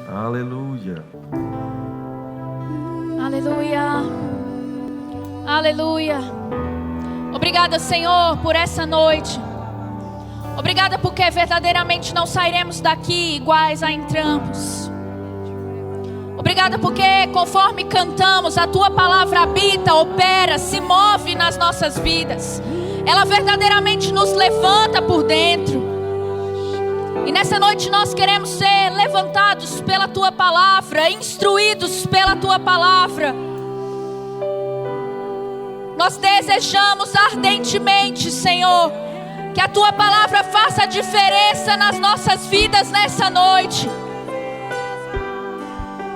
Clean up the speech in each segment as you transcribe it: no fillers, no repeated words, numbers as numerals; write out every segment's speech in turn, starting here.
Aleluia. Aleluia. Aleluia. Obrigada, Senhor, por essa noite. Obrigada porque verdadeiramente não sairemos daqui iguais a entramos. Obrigada porque conforme cantamos, a Tua palavra habita, opera, se move nas nossas vidas. Ela verdadeiramente nos levanta por dentro. E nessa noite nós queremos ser levantados pela Tua palavra, instruídos pela Tua palavra. Nós desejamos ardentemente, Senhor, que a Tua palavra faça a diferença nas nossas vidas nessa noite.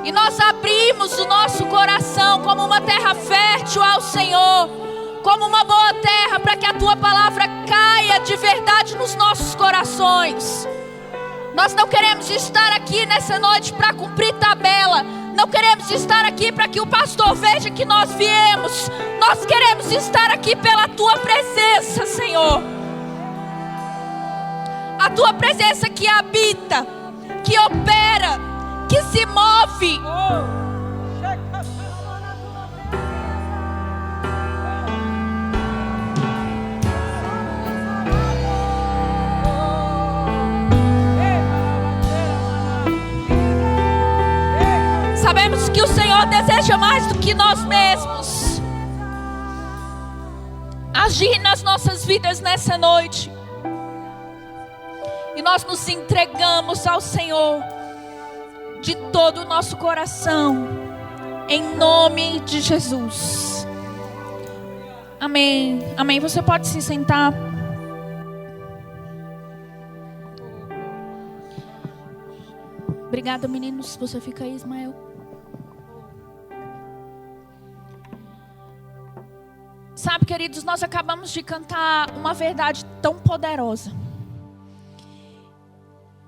E nós abrimos o nosso coração como uma terra fértil ao Senhor, como uma boa terra, para que a Tua palavra caia de verdade nos nossos corações. Nós não queremos estar aqui nessa noite para cumprir tabela. Não queremos estar aqui para que o pastor veja que nós viemos. Nós queremos estar aqui pela Tua presença, Senhor. A Tua presença que habita, que opera, que se move. Sabemos que o Senhor deseja mais do que nós mesmos agir nas nossas vidas nessa noite. E nós nos entregamos ao Senhor de todo o nosso coração, em nome de Jesus. Amém. Amém. Você pode se sentar. Obrigada, meninos. Você fica aí, Ismael. Sabe, queridos, nós acabamos de cantar uma verdade tão poderosa.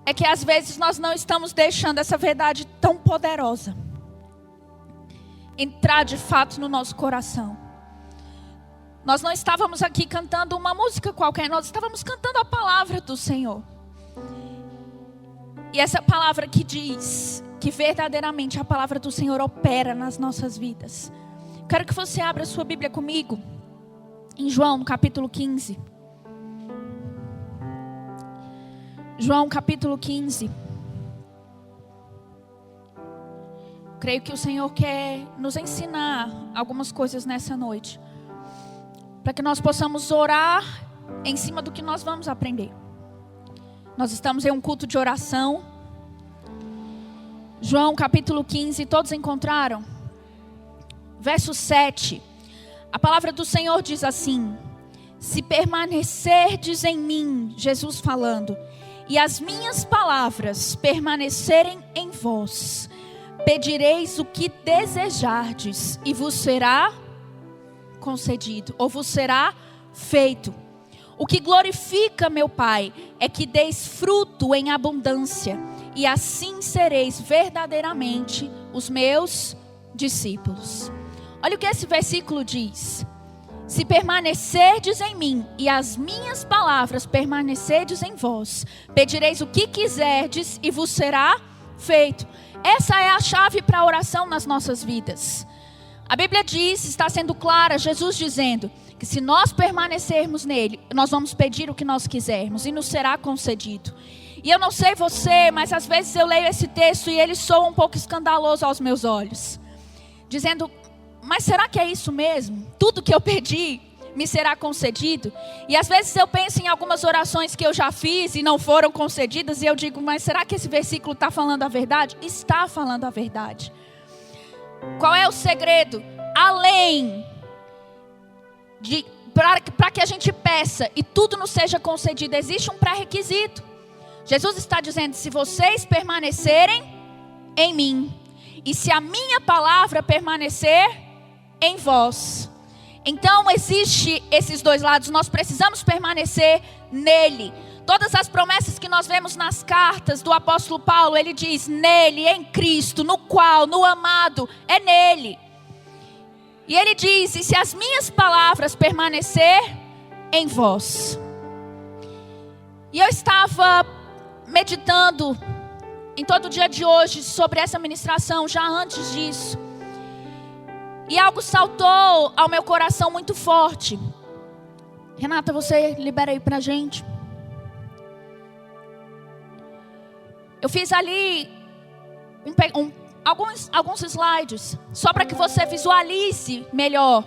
É que às vezes nós não estamos deixando essa verdade tão poderosa entrar de fato no nosso coração. Nós não estávamos aqui cantando uma música qualquer, nós estávamos cantando a palavra do Senhor. E essa palavra que diz que verdadeiramente a palavra do Senhor opera nas nossas vidas. Quero que você abra a sua Bíblia comigo em João, no capítulo 15. João capítulo 15. Creio que o Senhor quer nos ensinar algumas coisas nessa noite, para que nós possamos orar em cima do que nós vamos aprender. Nós estamos em um culto de oração. João capítulo 15, todos encontraram? Verso 7. A palavra do Senhor diz assim: se permanecerdes em mim, Jesus falando, e as minhas palavras permanecerem em vós, pedireis o que desejardes, e vos será concedido, ou vos será feito. O que glorifica meu Pai é que deis fruto em abundância, e assim sereis verdadeiramente os meus discípulos. Olha o que esse versículo diz: se permanecerdes em mim e as minhas palavras permanecerdes em vós, pedireis o que quiserdes e vos será feito. Essa é a chave para a oração nas nossas vidas. A Bíblia diz, está sendo clara, Jesus dizendo que se nós permanecermos nele, nós vamos pedir o que nós quisermos e nos será concedido. E eu não sei você, mas às vezes eu leio esse texto e ele soa um pouco escandaloso aos meus olhos, dizendo: mas será que é isso mesmo? Tudo que eu pedi me será concedido? E às vezes eu penso em algumas orações que eu já fiz e não foram concedidas, e eu digo: mas será que esse versículo está falando a verdade? Está falando a verdade. Qual é o segredo? Além de para que a gente peça e tudo nos seja concedido, existe um pré-requisito. Jesus está dizendo: se vocês permanecerem em mim, e se a minha palavra permanecer em vós. Então existe esses dois lados. Nós precisamos permanecer nele. Todas as promessas que nós vemos nas cartas do apóstolo Paulo, ele diz: nele, em Cristo, no qual, no amado, é nele. E ele diz: e se as minhas palavras permanecer em vós. E eu estava meditando em todo o dia de hoje sobre essa ministração, já antes disso. E algo saltou ao meu coração muito forte. Renata, você libera aí pra gente. Eu fiz ali alguns slides, só para que você visualize melhor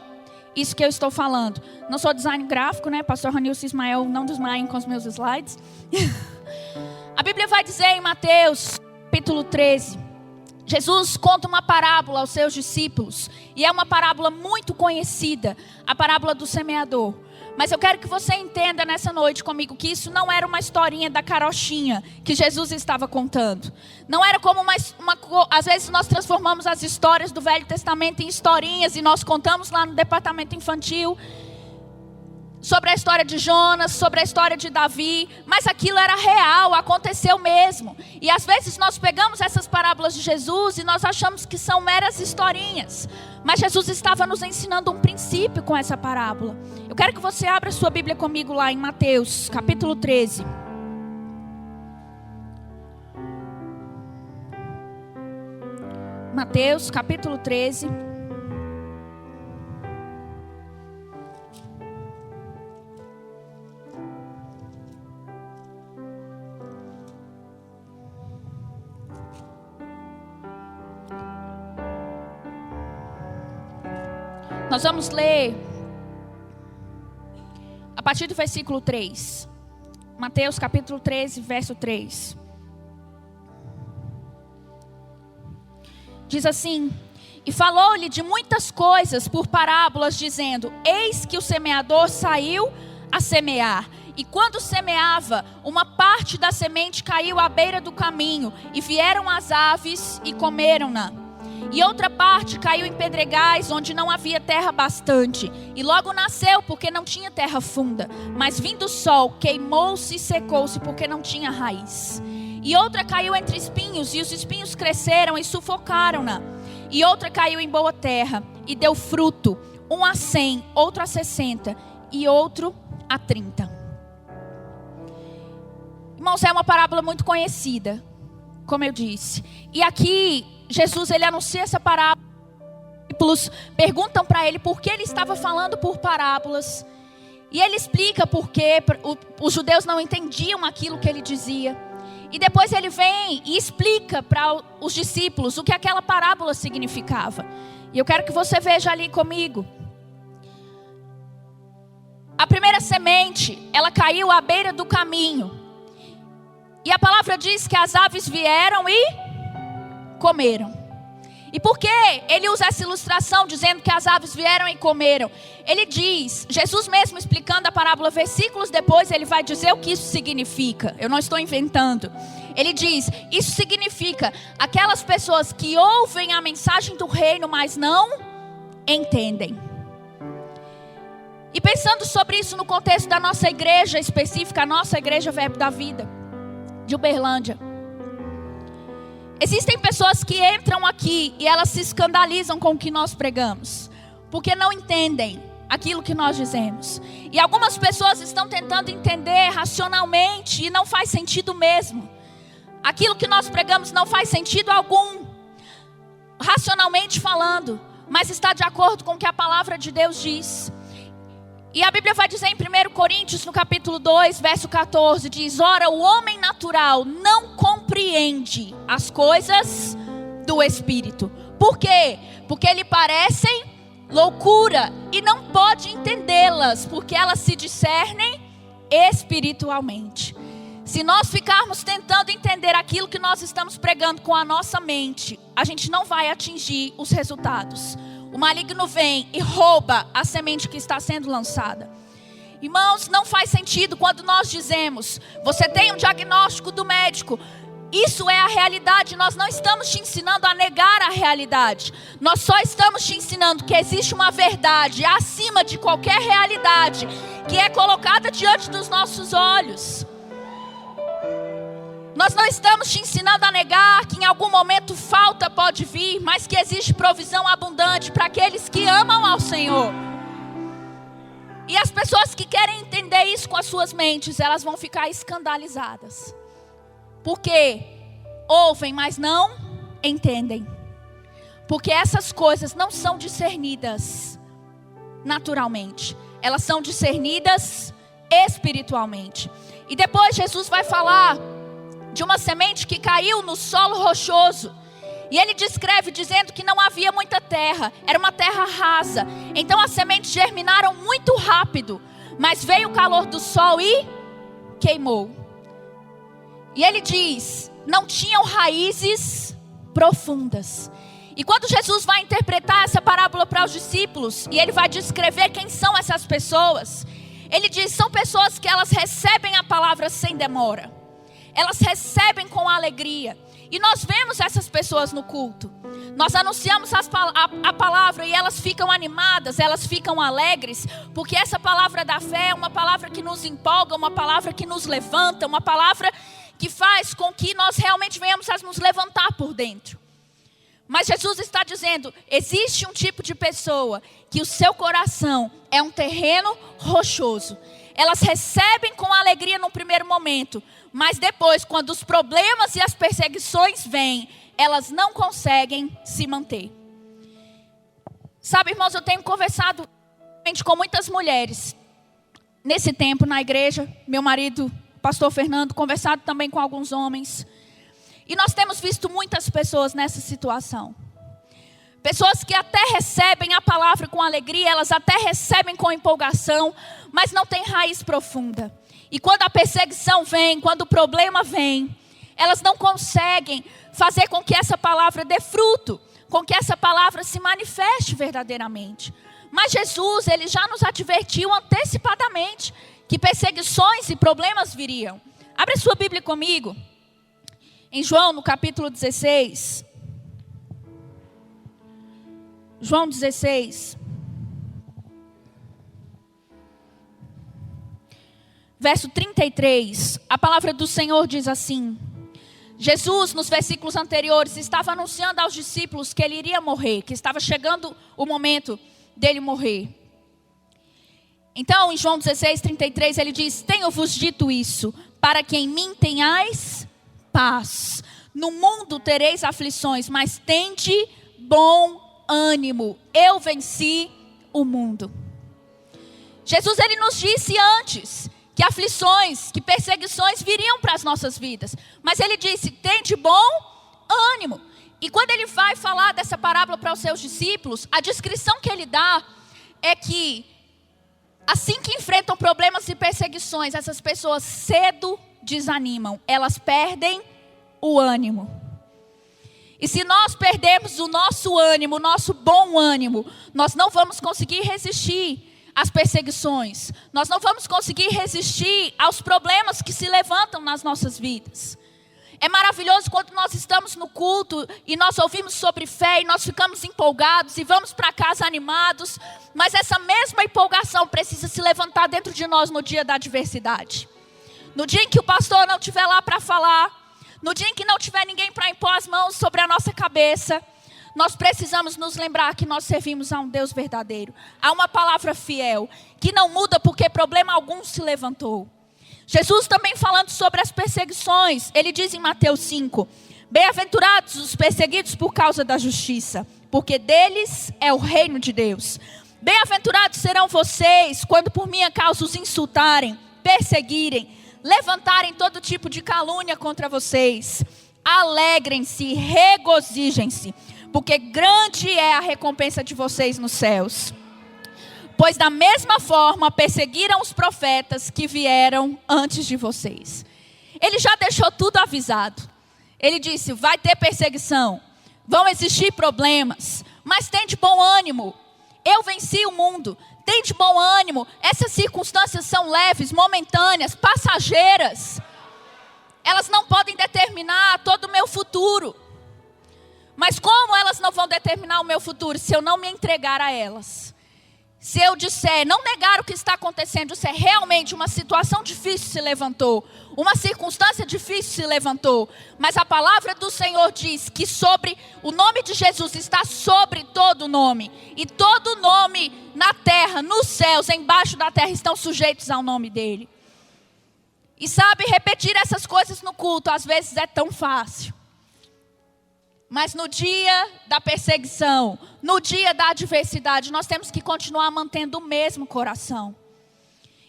isso que eu estou falando. Não sou design gráfico, né? Pastor Ranilson Ismael, não desmaiem com os meus slides. A Bíblia vai dizer em Mateus, capítulo 13, Jesus conta uma parábola aos seus discípulos, e é uma parábola muito conhecida, a parábola do semeador. Mas eu quero que você entenda nessa noite comigo que isso não era uma historinha da carochinha que Jesus estava contando. Não era como às vezes nós transformamos as histórias do Velho Testamento em historinhas e nós contamos lá no departamento infantil sobre a história de Jonas, sobre a história de Davi, mas aquilo era real, aconteceu mesmo. E às vezes nós pegamos essas parábolas de Jesus e nós achamos que são meras historinhas. Mas Jesus estava nos ensinando um princípio com essa parábola. Eu quero que você abra sua Bíblia comigo lá em Mateus, capítulo 13. Mateus, capítulo 13. Nós vamos ler a partir do versículo 3. Mateus capítulo 13, verso 3. Diz assim: E falou-lhe de muitas coisas por parábolas, dizendo: Eis que o semeador saiu a semear. E quando semeava, uma parte da semente caiu à beira do caminho, e vieram as aves e comeram-na. E outra parte caiu em pedregais, onde não havia terra bastante. E logo nasceu, porque não tinha terra funda. Mas vindo o sol, queimou-se e secou-se, porque não tinha raiz. E outra caiu entre espinhos, e os espinhos cresceram e sufocaram-na. E outra caiu em boa terra, e deu fruto, um a 100, outro a 60, e outro a 30. Irmãos, é uma parábola muito conhecida, como eu disse. E aqui Jesus, ele anuncia essa parábola. Os discípulos perguntam para ele por que ele estava falando por parábolas. E ele explica por que os judeus não entendiam aquilo que ele dizia. E depois ele vem e explica para os discípulos o que aquela parábola significava. E eu quero que você veja ali comigo. A primeira semente, ela caiu à beira do caminho. E a palavra diz que as aves vieram e comeram. E por que ele usa essa ilustração dizendo que as aves vieram e comeram? Ele diz, Jesus mesmo explicando a parábola, versículos depois ele vai dizer o que isso significa. Eu não estou inventando. Ele diz, isso significa aquelas pessoas que ouvem a mensagem do reino, mas não entendem. E pensando sobre isso no contexto da nossa igreja específica, a nossa igreja Verbo da Vida, de Uberlândia. Existem pessoas que entram aqui e elas se escandalizam com o que nós pregamos, porque não entendem aquilo que nós dizemos. E algumas pessoas estão tentando entender racionalmente e não faz sentido mesmo. Aquilo que nós pregamos não faz sentido algum, racionalmente falando, mas está de acordo com o que a palavra de Deus diz. E a Bíblia vai dizer em 1 Coríntios, no capítulo 2, verso 14, diz: Ora, o homem natural não compreende as coisas do Espírito. Por quê? Porque lhe parecem loucura e não pode entendê-las, porque elas se discernem espiritualmente. Se nós ficarmos tentando entender aquilo que nós estamos pregando com a nossa mente, a gente não vai atingir os resultados. O maligno vem e rouba a semente que está sendo lançada. Irmãos, não faz sentido quando nós dizemos, você tem um diagnóstico do médico. Isso é a realidade, nós não estamos te ensinando a negar a realidade. Nós só estamos te ensinando que existe uma verdade acima de qualquer realidade, que é colocada diante dos nossos olhos. Nós não estamos te ensinando a negar que em algum momento falta pode vir, mas que existe provisão abundante para aqueles que amam ao Senhor. E as pessoas que querem entender isso com as suas mentes, elas vão ficar escandalizadas. Porque ouvem, mas não entendem. Porque essas coisas não são discernidas naturalmente. Elas são discernidas espiritualmente. E depois Jesus vai falar de uma semente que caiu no solo rochoso. E ele descreve dizendo que não havia muita terra. Era uma terra rasa. Então as sementes germinaram muito rápido. Mas veio o calor do sol e queimou. E ele diz, não tinham raízes profundas. E quando Jesus vai interpretar essa parábola para os discípulos, e ele vai descrever quem são essas pessoas, ele diz, são pessoas que elas recebem a palavra sem demora. Elas recebem com alegria. E nós vemos essas pessoas no culto. Nós anunciamos a palavra e elas ficam animadas, elas ficam alegres, porque essa palavra da fé é uma palavra que nos empolga, uma palavra que nos levanta, uma palavra que faz com que nós realmente venhamos a nos levantar por dentro. Mas Jesus está dizendo, existe um tipo de pessoa que o seu coração é um terreno rochoso. Elas recebem com alegria no primeiro momento, mas depois, quando os problemas e as perseguições vêm, elas não conseguem se manter. Sabe, irmãos, eu tenho conversado com muitas mulheres nesse tempo na igreja. Meu marido, pastor Fernando, conversado também com alguns homens. E nós temos visto muitas pessoas nessa situação. Pessoas que até recebem a palavra com alegria, elas até recebem com empolgação, mas não têm raiz profunda. E quando a perseguição vem, quando o problema vem, elas não conseguem fazer com que essa palavra dê fruto, com que essa palavra se manifeste verdadeiramente. Mas Jesus, ele já nos advertiu antecipadamente que perseguições e problemas viriam. Abre sua Bíblia comigo. Em João, no capítulo 16. João 16. Verso 33. A palavra do Senhor diz assim. Jesus, nos versículos anteriores, estava anunciando aos discípulos que ele iria morrer. Que estava chegando o momento dele morrer. Então, em João 16, 33, ele diz: tenho-vos dito isso, para que em mim tenhais paz. No mundo tereis aflições, mas tende bom ânimo. Eu venci o mundo. Jesus, ele nos disse antes que aflições, que perseguições viriam para as nossas vidas. Mas ele disse, tende bom ânimo. E quando ele vai falar dessa parábola para os seus discípulos, a descrição que ele dá é que assim que enfrentam problemas e perseguições, essas pessoas cedo desanimam, elas perdem o ânimo. E se nós perdermos o nosso ânimo, o nosso bom ânimo, nós não vamos conseguir resistir às perseguições. Nós não vamos conseguir resistir aos problemas que se levantam nas nossas vidas. É maravilhoso quando nós estamos no culto e nós ouvimos sobre fé e nós ficamos empolgados e vamos para casa animados. Mas essa mesma empolgação precisa se levantar dentro de nós no dia da adversidade. No dia em que o pastor não estiver lá para falar, no dia em que não tiver ninguém para impor as mãos sobre a nossa cabeça, nós precisamos nos lembrar que nós servimos a um Deus verdadeiro. Há uma palavra fiel, que não muda porque problema algum se levantou. Jesus também falando sobre as perseguições, ele diz em Mateus 5, bem-aventurados os perseguidos por causa da justiça, porque deles é o reino de Deus. Bem-aventurados serão vocês quando por minha causa os insultarem, perseguirem, levantarem todo tipo de calúnia contra vocês. Alegrem-se, regozijem-se, porque grande é a recompensa de vocês nos céus. Pois da mesma forma perseguiram os profetas que vieram antes de vocês. Ele já deixou tudo avisado. Ele disse, vai ter perseguição, vão existir problemas, mas tem de bom ânimo. Eu venci o mundo. Tem de bom ânimo. Essas circunstâncias são leves, momentâneas, passageiras. Elas não podem determinar todo o meu futuro. Mas como elas não vão determinar o meu futuro se eu não me entregar a elas? Se eu disser, não negar o que está acontecendo, se é realmente uma situação difícil se levantou, uma circunstância difícil se levantou, mas a palavra do Senhor diz que sobre o nome de Jesus está sobre todo nome, e todo nome na terra, nos céus, embaixo da terra estão sujeitos ao nome dele. E sabe, repetir essas coisas no culto às vezes é tão fácil. Mas no dia da perseguição, no dia da adversidade, nós temos que continuar mantendo o mesmo coração.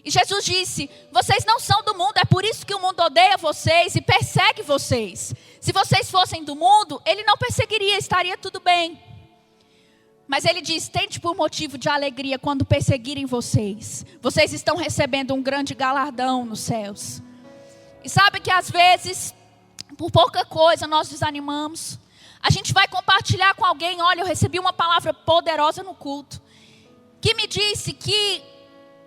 E Jesus disse: vocês não são do mundo, é por isso que o mundo odeia vocês e persegue vocês. Se vocês fossem do mundo, ele não perseguiria, estaria tudo bem. Mas ele diz: tente por motivo de alegria quando perseguirem vocês. Vocês estão recebendo um grande galardão nos céus. E sabe que às vezes, por pouca coisa, nós desanimamos. A gente vai compartilhar com alguém: olha, eu recebi uma palavra poderosa no culto, que me disse que,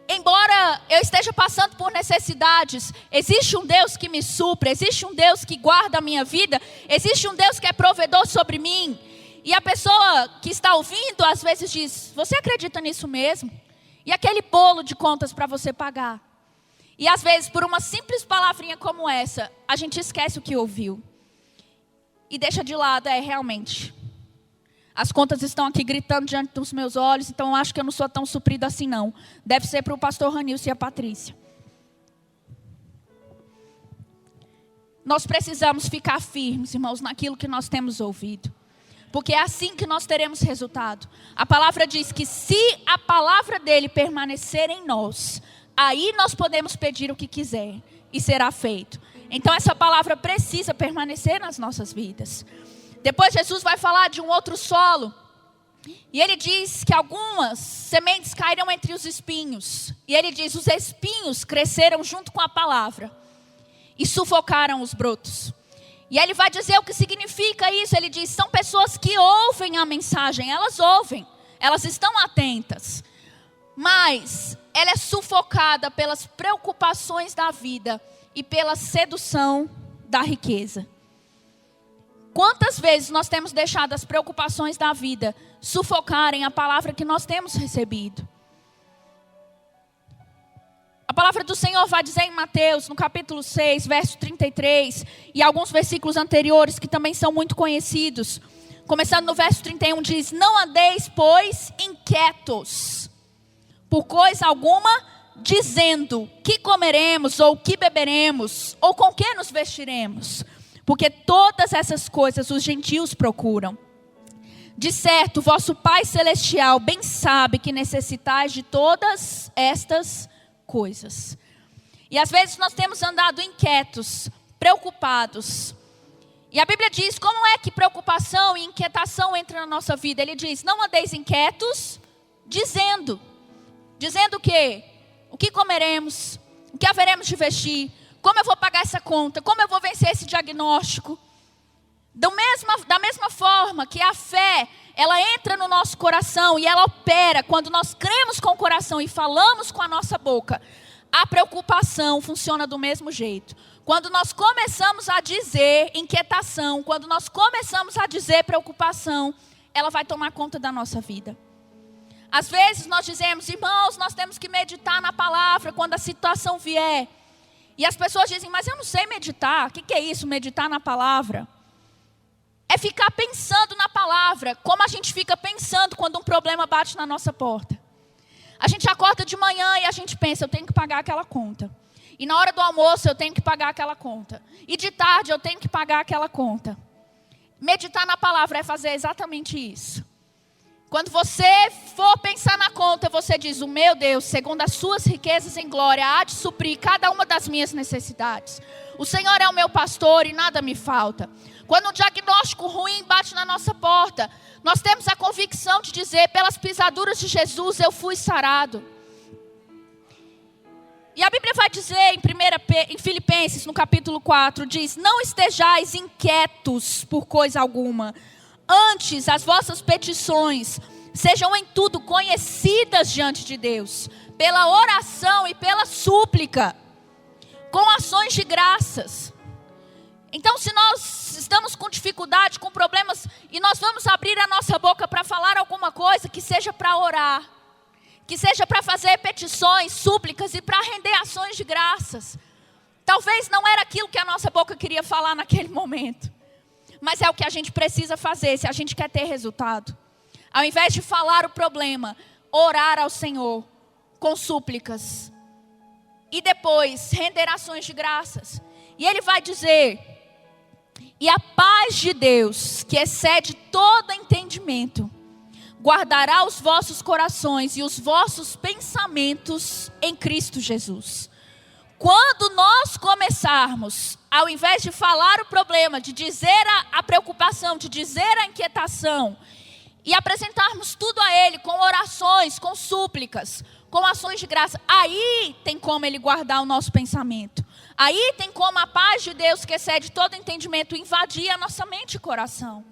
embora eu esteja passando por necessidades, existe um Deus que me supre, existe um Deus que guarda a minha vida, existe um Deus que é provedor sobre mim. E a pessoa que está ouvindo, às vezes diz: você acredita nisso mesmo? E aquele bolo de contas para você pagar? E às vezes, por uma simples palavrinha como essa, a gente esquece o que ouviu. E deixa de lado, realmente. As contas estão aqui gritando diante dos meus olhos, então eu acho que eu não sou tão suprida assim não. Deve ser para o pastor Ranilson e a Patrícia. Nós precisamos ficar firmes, irmãos, naquilo que nós temos ouvido. Porque é assim que nós teremos resultado. A palavra diz que se a palavra dele permanecer em nós, aí nós podemos pedir o que quiser e será feito. Então essa palavra precisa permanecer nas nossas vidas. Depois Jesus vai falar de um outro solo. E ele diz que algumas sementes caíram entre os espinhos. E ele diz: os espinhos cresceram junto com a palavra e sufocaram os brotos. E ele vai dizer o que significa isso. Ele diz: são pessoas que ouvem a mensagem. Elas ouvem, elas estão atentas. Mas ela é sufocada pelas preocupações da vida e pela sedução da riqueza. Quantas vezes nós temos deixado as preocupações da vida sufocarem a palavra que nós temos recebido? A palavra do Senhor vai dizer em Mateus, no capítulo 6, verso 33, e alguns versículos anteriores que também são muito conhecidos. Começando no verso 31, diz: não andeis, pois, inquietos por coisa alguma, dizendo: que comeremos, ou que beberemos, ou com que nos vestiremos? Porque todas essas coisas os gentios procuram. De certo, vosso Pai Celestial bem sabe que necessitais de todas estas coisas. E às vezes nós temos andado inquietos, preocupados. E a Bíblia diz: como é que preocupação e inquietação entram na nossa vida? Ele diz: não andeis inquietos, dizendo o quê? O que comeremos? O que haveremos de vestir? Como eu vou pagar essa conta? Como eu vou vencer esse diagnóstico? Da mesma forma que a fé, ela entra no nosso coração e ela opera quando nós cremos com o coração e falamos com a nossa boca. A preocupação funciona do mesmo jeito. Quando nós começamos a dizer inquietação, quando nós começamos a dizer preocupação, ela vai tomar conta da nossa vida. Às vezes nós dizemos: irmãos, nós temos que meditar na palavra quando a situação vier. E as pessoas dizem: mas eu não sei meditar. O que é isso, meditar na palavra? É ficar pensando na palavra, como a gente fica pensando quando um problema bate na nossa porta. A gente acorda de manhã e a gente pensa: eu tenho que pagar aquela conta. E na hora do almoço eu tenho que pagar aquela conta. E de tarde eu tenho que pagar aquela conta. Meditar na palavra é fazer exatamente isso. Quando você for pensar na conta, você diz: o meu Deus, segundo as suas riquezas em glória, há de suprir cada uma das minhas necessidades. O Senhor é o meu pastor e nada me falta. Quando um diagnóstico ruim bate na nossa porta, nós temos a convicção de dizer: pelas pisaduras de Jesus eu fui sarado. E a Bíblia vai dizer em Filipenses, no capítulo 4, diz: não estejais inquietos por coisa alguma. Antes, as vossas petições sejam em tudo conhecidas diante de Deus, pela oração e pela súplica, com ações de graças. Então, se nós estamos com dificuldade, com problemas, e nós vamos abrir a nossa boca para falar alguma coisa, que seja para orar, que seja para fazer petições, súplicas e para render ações de graças. Talvez não era aquilo que a nossa boca queria falar naquele momento, mas é o que a gente precisa fazer se a gente quer ter resultado. Ao invés de falar o problema, orar ao Senhor com súplicas. E depois render ações de graças. E Ele vai dizer: E a paz de Deus, que excede todo entendimento, guardará os vossos corações e os vossos pensamentos em Cristo Jesus. Quando nós começarmos, ao invés de falar o problema, de dizer a preocupação, de dizer a inquietação, e apresentarmos tudo a Ele com orações, com súplicas, com ações de graça, aí tem como Ele guardar o nosso pensamento. Aí tem como a paz de Deus, que excede todo entendimento, invadir a nossa mente e coração.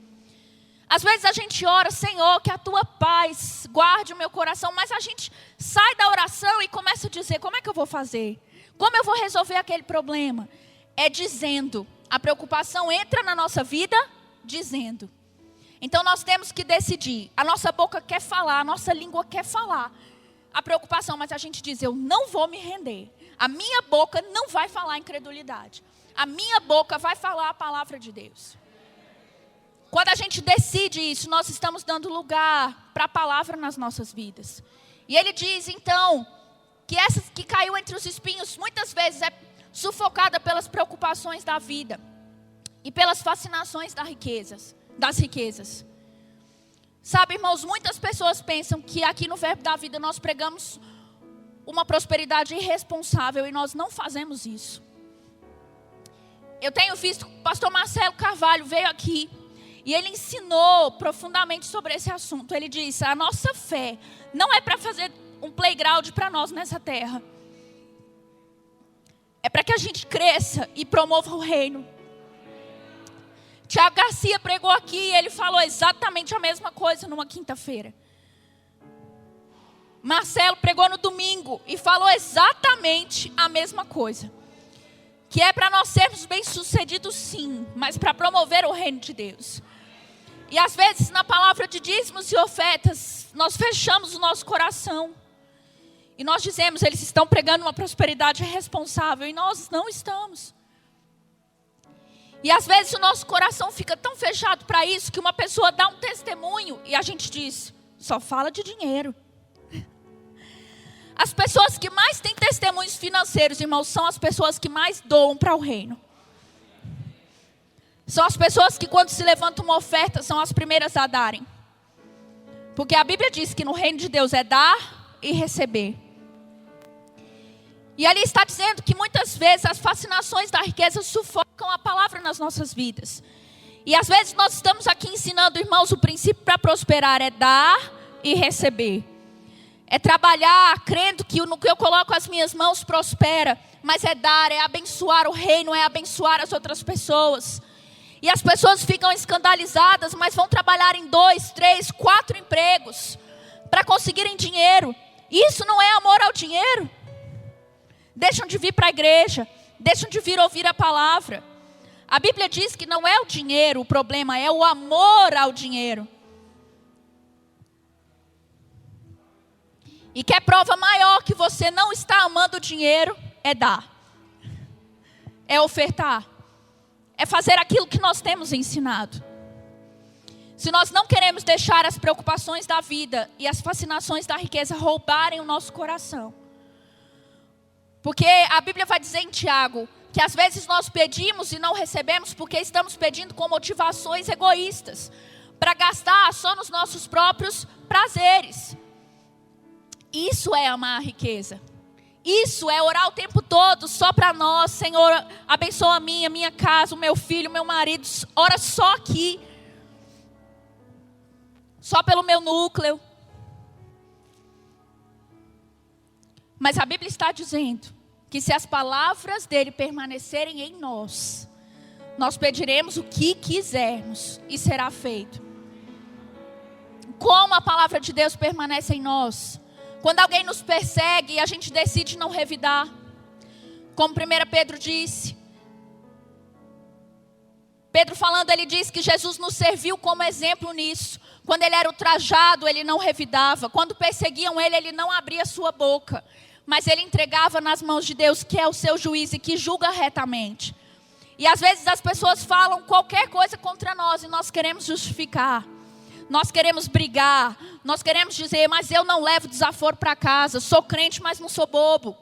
Às vezes a gente ora, Senhor, que a Tua paz guarde o meu coração, mas a gente sai da oração e começa a dizer, como é que eu vou fazer? Como eu vou resolver aquele problema? É dizendo. A preocupação entra na nossa vida dizendo. Então nós temos que decidir. A nossa boca quer falar, a nossa língua quer falar a preocupação, mas a gente diz, eu não vou me render. A minha boca não vai falar incredulidade. A minha boca vai falar a palavra de Deus. Quando a gente decide isso, nós estamos dando lugar para a palavra nas nossas vidas. E ele diz, então, que essa que caiu entre os espinhos, muitas vezes é sufocada pelas preocupações da vida e pelas fascinações das riquezas. Sabe, irmãos, muitas pessoas pensam que aqui no Verbo da Vida nós pregamos uma prosperidade irresponsável e nós não fazemos isso. Eu tenho visto que o pastor Marcelo Carvalho veio aqui e ele ensinou profundamente sobre esse assunto. Ele disse, a nossa fé não é para fazer um playground para nós nessa terra. É para que a gente cresça e promova o reino. Tiago Garcia pregou aqui e ele falou exatamente a mesma coisa numa quinta-feira. Marcelo pregou no domingo e falou exatamente a mesma coisa. Que é para nós sermos bem-sucedidos sim, mas para promover o reino de Deus. E às vezes na palavra de dízimos e ofertas, nós fechamos o nosso coração. E nós dizemos, eles estão pregando uma prosperidade irresponsável e nós não estamos. E às vezes o nosso coração fica tão fechado para isso que uma pessoa dá um testemunho e a gente diz, só fala de dinheiro. As pessoas que mais têm testemunhos financeiros, irmãos, são as pessoas que mais doam para o reino. São as pessoas que quando se levanta uma oferta, são as primeiras a darem. Porque a Bíblia diz que no reino de Deus é dar e receber. E ali está dizendo que muitas vezes as fascinações da riqueza sufocam a palavra nas nossas vidas. E às vezes nós estamos aqui ensinando, irmãos, o princípio para prosperar é dar e receber. É trabalhar crendo que no que eu coloco as minhas mãos prospera. Mas é dar, é abençoar o reino, é abençoar as outras pessoas. E as pessoas ficam escandalizadas, mas vão trabalhar em 2, 3, 4 empregos para conseguirem dinheiro. Isso não é amor ao dinheiro. Deixam de vir para a igreja, deixam de vir ouvir a palavra. A Bíblia diz que não é o dinheiro o problema, é o amor ao dinheiro. E que é prova maior que você não está amando o dinheiro, é dar. É ofertar. É fazer aquilo que nós temos ensinado. Se nós não queremos deixar as preocupações da vida e as fascinações da riqueza roubarem o nosso coração. Porque a Bíblia vai dizer em Tiago que às vezes nós pedimos e não recebemos porque estamos pedindo com motivações egoístas. Para gastar só nos nossos próprios prazeres. Isso é amar a riqueza. Isso é orar o tempo todo só para nós. Senhor, abençoa a minha casa, o meu filho, o meu marido. Ora só aqui. Só pelo meu núcleo. Mas a Bíblia está dizendo que se as palavras dele permanecerem em nós, nós pediremos o que quisermos e será feito. Como a palavra de Deus permanece em nós? Quando alguém nos persegue e a gente decide não revidar. Como 1 Pedro disse. Pedro falando, ele diz que Jesus nos serviu como exemplo nisso. Quando ele era ultrajado, ele não revidava. Quando perseguiam ele, ele não abria sua boca. Mas ele entregava nas mãos de Deus, que é o seu juiz e que julga retamente. E às vezes as pessoas falam qualquer coisa contra nós e nós queremos justificar. Nós queremos brigar, nós queremos dizer, mas eu não levo desaforo para casa, sou crente, mas não sou bobo.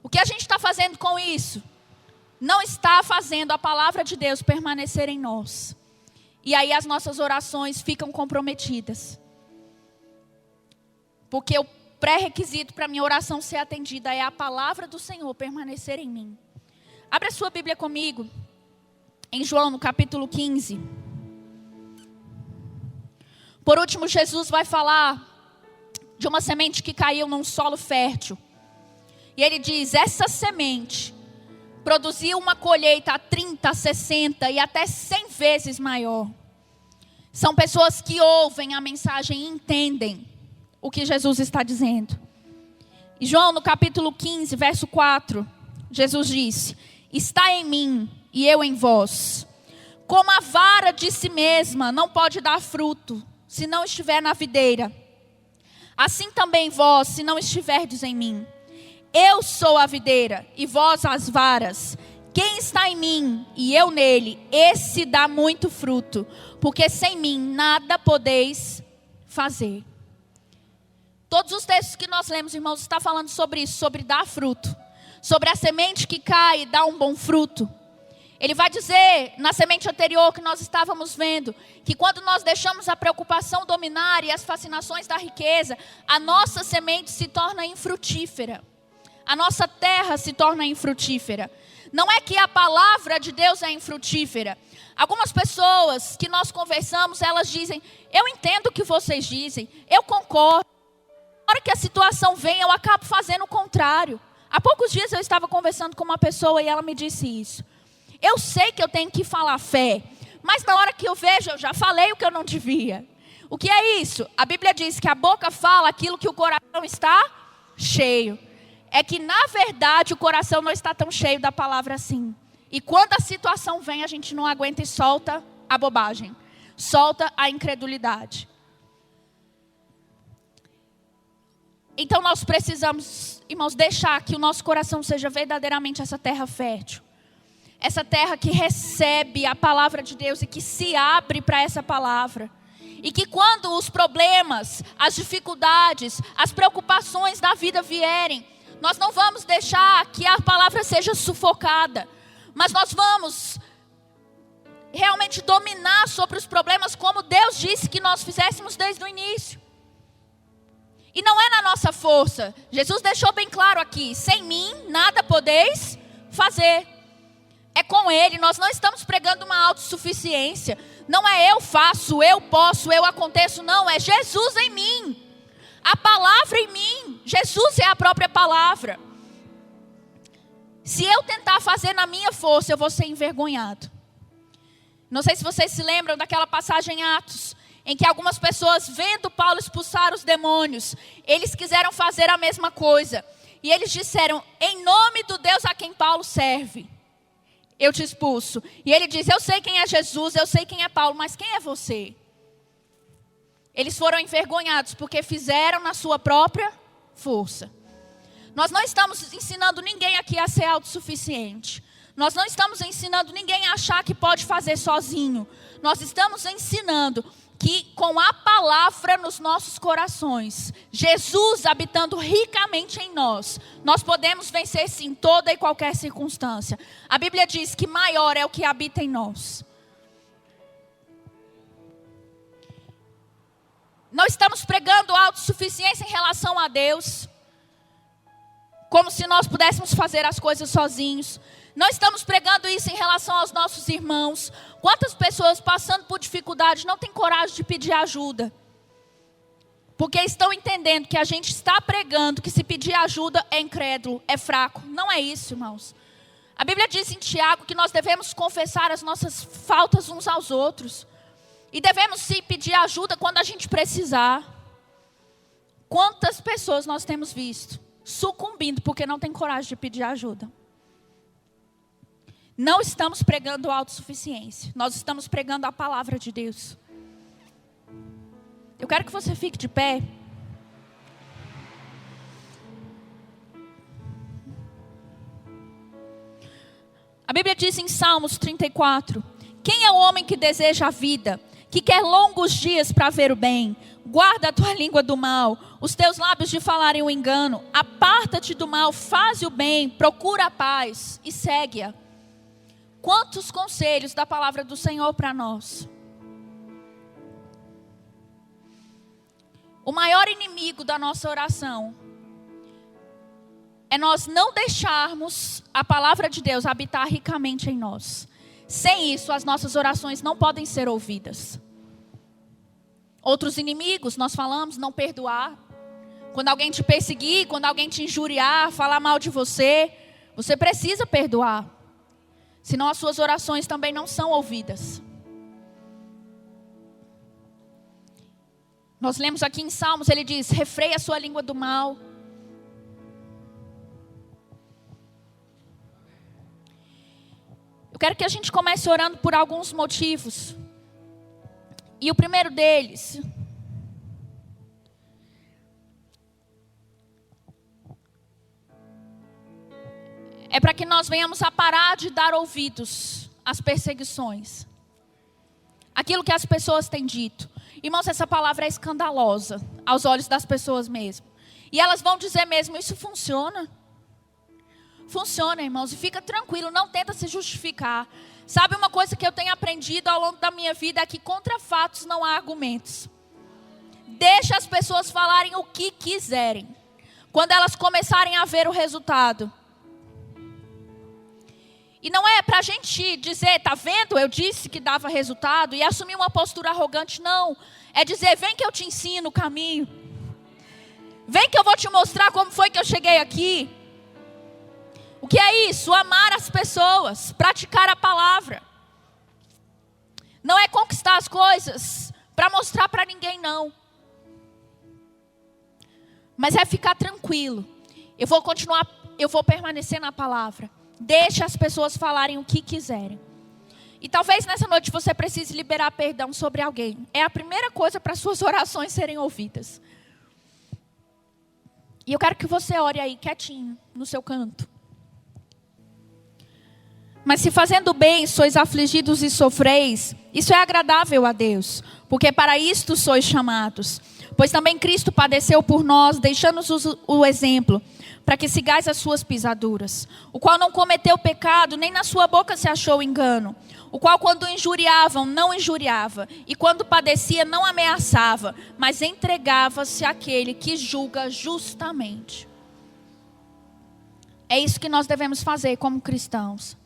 O que a gente está fazendo com isso? não está fazendo a palavra de Deus permanecer em nós. E aí as nossas orações ficam comprometidas. Porque o pré-requisito para a minha oração ser atendida é a palavra do Senhor permanecer em mim. Abra a sua Bíblia comigo, em João, no capítulo 15. Por último, Jesus vai falar de uma semente que caiu num solo fértil. E ele diz, essa semente produziu uma colheita a 30, 60 e até 100 vezes maior. São pessoas que ouvem a mensagem e entendem o que Jesus está dizendo. E João, no capítulo 15, verso 4, Jesus disse, está em mim e eu em vós. Como a vara de si mesma não pode dar fruto, se não estiver na videira, assim também vós, se não estiverdes em mim. Eu sou a videira e vós as varas. Quem está em mim e eu nele, esse dá muito fruto, porque sem mim nada podeis fazer. Todos os textos que nós lemos, irmãos, está falando sobre isso, sobre dar fruto, sobre a semente que cai e dá um bom fruto. Ele vai dizer, na semente anterior que nós estávamos vendo, que quando nós deixamos a preocupação dominar e as fascinações da riqueza, a nossa semente se torna infrutífera. A nossa terra se torna infrutífera. Não é que a palavra de Deus é infrutífera. Algumas pessoas que nós conversamos, elas dizem, eu entendo o que vocês dizem, eu concordo. Na hora que a situação vem, eu acabo fazendo o contrário. Há poucos dias eu estava conversando com uma pessoa e ela me disse isso. Eu sei que eu tenho que falar fé, mas na hora que eu vejo, eu já falei o que eu não devia. O que é isso? A Bíblia diz que a boca fala aquilo que o coração está cheio. É que na verdade o coração não está tão cheio da palavra assim. E quando a situação vem, a gente não aguenta e solta a bobagem. Solta a incredulidade. Então nós precisamos, irmãos, deixar que o nosso coração seja verdadeiramente essa terra fértil. Essa terra que recebe a palavra de Deus e que se abre para essa palavra. E que quando os problemas, as dificuldades, as preocupações da vida vierem, nós não vamos deixar que a palavra seja sufocada. Mas nós vamos realmente dominar sobre os problemas como Deus disse que nós fizéssemos desde o início. E não é na nossa força. Jesus deixou bem claro aqui, sem mim nada podeis fazer. É com Ele, nós não estamos pregando uma autossuficiência. Não é eu faço, eu posso, eu aconteço. Não, é Jesus em mim. A palavra em mim. Jesus é a própria palavra. Se eu tentar fazer na minha força, eu vou ser envergonhado. Não sei se vocês se lembram daquela passagem em Atos, em que algumas pessoas, vendo Paulo expulsar os demônios, eles quiseram fazer a mesma coisa. E eles disseram, em nome do Deus a quem Paulo serve, eu te expulso. E ele diz, eu sei quem é Jesus, eu sei quem é Paulo, mas quem é você? Eles foram envergonhados porque fizeram na sua própria força. Nós não estamos ensinando ninguém aqui a ser autossuficiente. Nós não estamos ensinando ninguém a achar que pode fazer sozinho. Nós estamos ensinando que com a palavra nos nossos corações, Jesus habitando ricamente em nós, nós podemos vencer sim toda e qualquer circunstância. A Bíblia diz que maior é o que habita em nós. Não estamos pregando autossuficiência em relação a Deus, como se nós pudéssemos fazer as coisas sozinhos. Não estamos pregando isso em relação aos nossos irmãos. Quantas pessoas passando por dificuldade não têm coragem de pedir ajuda? Porque estão entendendo que a gente está pregando que se pedir ajuda é incrédulo, é fraco. Não é isso, irmãos. A Bíblia diz em Tiago que nós devemos confessar as nossas faltas uns aos outros. E devemos sim pedir ajuda quando a gente precisar. Quantas pessoas nós temos visto sucumbindo porque não tem coragem de pedir ajuda? Não estamos pregando autossuficiência. Nós estamos pregando a palavra de Deus. Eu quero que você fique de pé. A Bíblia diz em Salmos 34. Quem é o homem que deseja a vida, que quer longos dias para ver o bem? Guarda a tua língua do mal, os teus lábios de falarem o engano. Aparta-te do mal, faz o bem, procura a paz e segue-a. quantos conselhos da palavra do Senhor para nós. O maior inimigo da nossa oração é nós não deixarmos a palavra de Deus habitar ricamente em nós. Sem isso, as nossas orações não podem ser ouvidas. Outros inimigos, nós falamos, não perdoar. Quando alguém te perseguir, quando alguém te injuriar, falar mal de você, você precisa perdoar. Senão as suas orações também não são ouvidas. Nós lemos aqui em Salmos, ele diz, refreia a sua língua do mal. Eu quero que a gente comece orando por alguns motivos. E o primeiro deles é para que nós venhamos a parar de dar ouvidos às perseguições. Aquilo que as pessoas têm dito. Irmãos, essa palavra é escandalosa aos olhos das pessoas mesmo. E elas vão dizer mesmo, isso funciona? Funciona, irmãos, e fica tranquilo, não tenta se justificar. Sabe uma coisa que eu tenho aprendido ao longo da minha vida é que contra fatos não há argumentos. Deixa as pessoas falarem o que quiserem. Quando elas começarem a ver o resultado. E não é para a gente dizer, tá vendo, eu disse que dava resultado e assumir uma postura arrogante, não. É dizer, vem que eu te ensino o caminho. Vem que eu vou te mostrar como foi que eu cheguei aqui. O que é isso? Amar as pessoas, praticar a palavra. Não é conquistar as coisas para mostrar para ninguém, não. Mas é ficar tranquilo. Eu vou permanecer na palavra. Deixe as pessoas falarem o que quiserem. E talvez nessa noite você precise liberar perdão sobre alguém. É a primeira coisa para suas orações serem ouvidas. E eu quero que você ore aí quietinho, no seu canto. Mas se fazendo bem sois afligidos e sofreis, isso é agradável a Deus, porque para isto sois chamados. Pois também Cristo padeceu por nós, deixando-nos o exemplo, para que sigais as suas pisaduras. O qual não cometeu pecado, nem na sua boca se achou engano. O qual quando injuriavam, não injuriava, e quando padecia, não ameaçava, mas entregava-se àquele que julga justamente. É isso que nós devemos fazer como cristãos.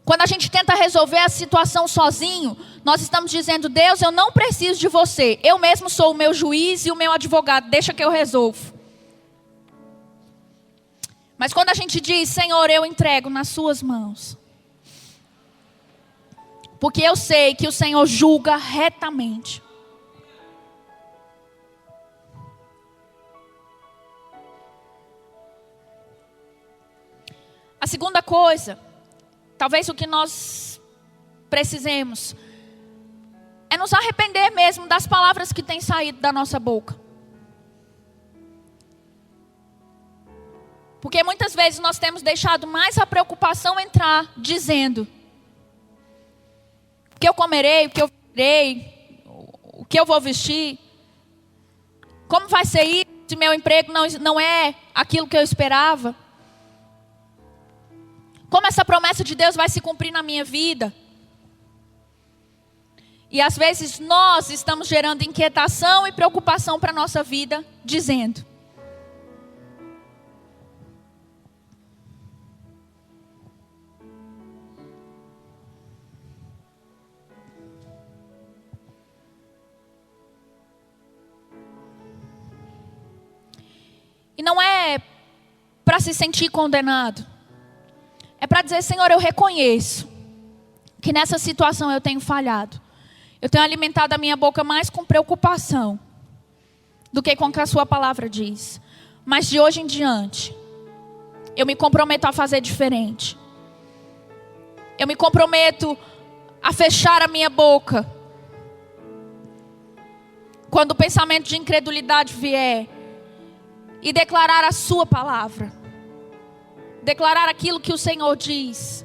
Quando a gente tenta resolver a situação sozinho, nós estamos dizendo, Deus, eu não preciso de você. Eu mesmo sou o meu juiz e o meu advogado, deixa que eu resolvo. Mas quando a gente diz, Senhor, eu entrego nas suas mãos. Porque eu sei que o Senhor julga retamente. A segunda coisa, talvez o que nós precisemos é nos arrepender mesmo das palavras que têm saído da nossa boca. Porque muitas vezes nós temos deixado mais a preocupação entrar, dizendo o que eu comerei, o que eu verei, o que eu vou vestir, como vai ser isso se meu emprego não é aquilo que eu esperava. Como essa promessa de Deus vai se cumprir na minha vida? E às vezes nós estamos gerando inquietação e preocupação para a nossa vida, dizendo. E não é para se sentir condenado. É para dizer, Senhor, eu reconheço que nessa situação eu tenho falhado. Eu tenho alimentado a minha boca mais com preocupação do que com o que a sua palavra diz. Mas de hoje em diante, eu me comprometo a fazer diferente. Eu me comprometo a fechar a minha boca quando o pensamento de incredulidade vier e declarar a sua palavra. Declarar aquilo que o Senhor diz.